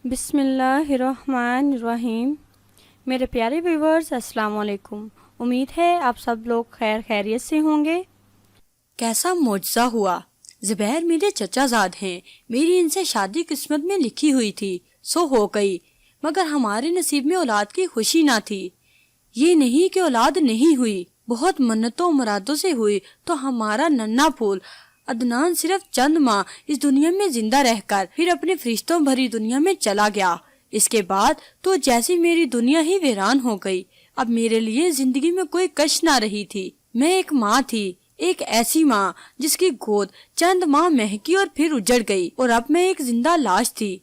بسم اللہ الرحمن الرحیم۔ میرے پیارے ویورز السلام علیکم۔ امید ہے آپ سب لوگ خیر خیریت سے ہوں گے۔ کیسا معجزہ ہوا! زبیر میرے چچا زاد ہیں، میری ان سے شادی قسمت میں لکھی ہوئی تھی، سو ہو گئی، مگر ہمارے نصیب میں اولاد کی خوشی نہ تھی۔ یہ نہیں کہ اولاد نہیں ہوئی، بہت منتوں مرادوں سے ہوئی تو ہمارا ننھا پھول عدنان صرف چند ماہ اس دنیا میں زندہ رہ کر پھر اپنے فرشتوں بھری دنیا میں چلا گیا۔ اس کے بعد تو جیسی میری دنیا ہی ویران ہو گئی۔ اب میرے لیے زندگی میں کوئی کش نہ رہی تھی۔ میں ایک ماں تھی، ایک ایسی ماں جس کی گود چند ماہ مہکی اور پھر اجڑ گئی، اور اب میں ایک زندہ لاش تھی۔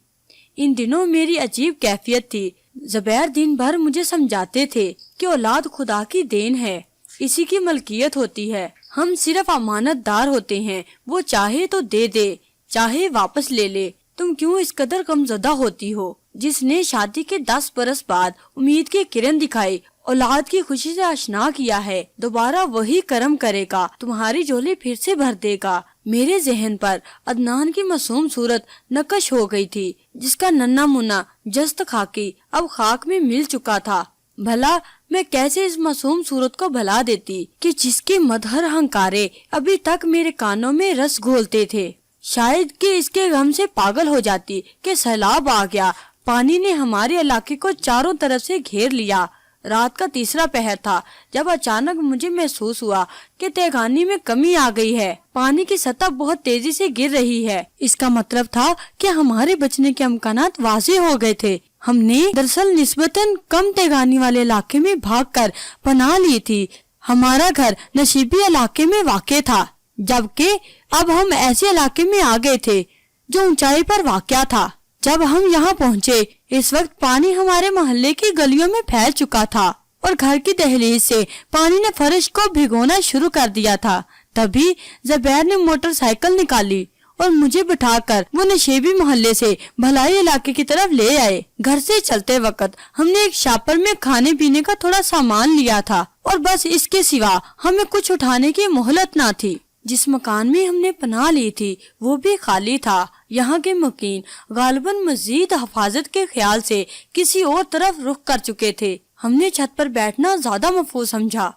ان دنوں میری عجیب کیفیت تھی۔ زبیر دن بھر مجھے سمجھاتے تھے کہ اولاد خدا کی دین ہے، اسی کی ملکیت ہوتی ہے، ہم صرف امانت دار ہوتے ہیں، وہ چاہے تو دے دے، چاہے واپس لے لے۔ تم کیوں اس قدر غمزدہ ہوتی ہو؟ جس نے شادی کے 10 برس بعد امید کی کرن دکھائی، اولاد کی خوشی سے آشنا کیا ہے، دوبارہ وہی کرم کرے گا، تمہاری جھولی پھر سے بھر دے گا۔ میرے ذہن پر عدنان کی معصوم صورت نقش ہو گئی تھی، جس کا ننھا منا جست خاکی اب خاک میں مل چکا تھا۔ بھلا میں کیسے اس معصوم صورت کو بھلا دیتی کہ جس کے مدھر ہنکارے ابھی تک میرے کانوں میں رس گھولتے تھے؟ شاید کہ اس کے غم سے پاگل ہو جاتی کہ سیلاب آ گیا، پانی نے ہمارے علاقے کو چاروں طرف سے گھیر لیا۔ رات کا تیسرا پہر تھا جب اچانک مجھے محسوس ہوا کہ تہگانی میں کمی آ گئی ہے، پانی کی سطح بہت تیزی سے گر رہی ہے۔ اس کا مطلب تھا کہ ہمارے بچنے کے امکانات واضح ہو گئے تھے۔ ہم نے دراصل نسبتاً کم تہگانی والے علاقے میں بھاگ کر پناہ لی تھی۔ ہمارا گھر نشیبی علاقے میں واقع تھا، جبکہ اب ہم ایسے علاقے میں آ گئے تھے جو اونچائی پر واقع تھا۔ جب ہم یہاں پہنچے، اس وقت پانی ہمارے محلے کی گلیوں میں پھیل چکا تھا اور گھر کی دہلیز سے پانی نے فرش کو بھگونا شروع کر دیا تھا۔ تبھی زبیر نے موٹر سائیکل نکالی اور مجھے بٹھا کر وہ نشیبی محلے سے بھلائی علاقے کی طرف لے آئے۔ گھر سے چلتے وقت ہم نے ایک شاپر میں کھانے پینے کا تھوڑا سامان لیا تھا، اور بس اس کے سوا ہمیں کچھ اٹھانے کی مہلت نہ تھی۔ جس مکان میں ہم نے پناہ لی تھی وہ بھی خالی تھا۔ یہاں کے مکین غالباً مزید حفاظت کے خیال سے کسی اور طرف رخ کر چکے تھے۔ ہم نے چھت پر بیٹھنا زیادہ مفید سمجھا۔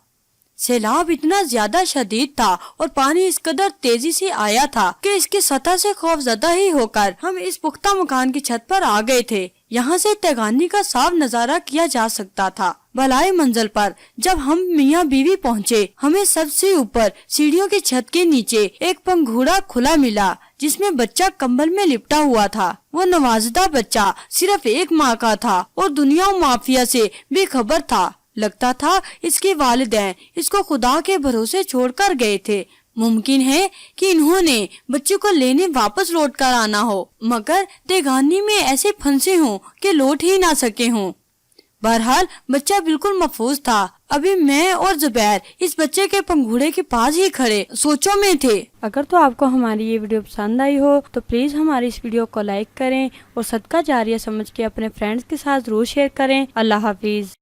سیلاب اتنا زیادہ شدید تھا اور پانی اس قدر تیزی سے آیا تھا کہ اس کی سطح سے خوف زدہ ہی ہو کر ہم اس پختہ مکان کی چھت پر آ گئے تھے۔ یہاں سے تہگانی کا صاف نظارہ کیا جا سکتا تھا۔ بالائے منزل پر جب ہم میاں بیوی پہنچے، ہمیں سب سے اوپر سیڑھیوں کی چھت کے نیچے ایک پنگھوڑا کھلا ملا جس میں بچہ کمبل میں لپٹا ہوا تھا۔ وہ نوازدہ بچہ صرف ایک ماہ کا تھا اور دنیا و مافیا سے بے خبر تھا۔ لگتا تھا اس کے والدین اس کو خدا کے بھروسے چھوڑ کر گئے تھے۔ ممکن ہے کہ انہوں نے بچے کو لینے واپس لوٹ کر آنا ہو، مگر تہگانی میں ایسے پھنسے ہوں کہ لوٹ ہی نہ سکے ہوں۔ بہرحال بچہ بالکل محفوظ تھا۔ ابھی میں اور زبیر اس بچے کے پنگھوڑے کے پاس ہی کھڑے سوچوں میں تھے۔ اگر تو آپ کو ہماری یہ ویڈیو پسند آئی ہو تو پلیز ہماری اس ویڈیو کو لائک کریں اور صدقہ جاریہ سمجھ کے اپنے فرینڈز کے ساتھ ضرور شیئر کریں۔ اللہ حافظ۔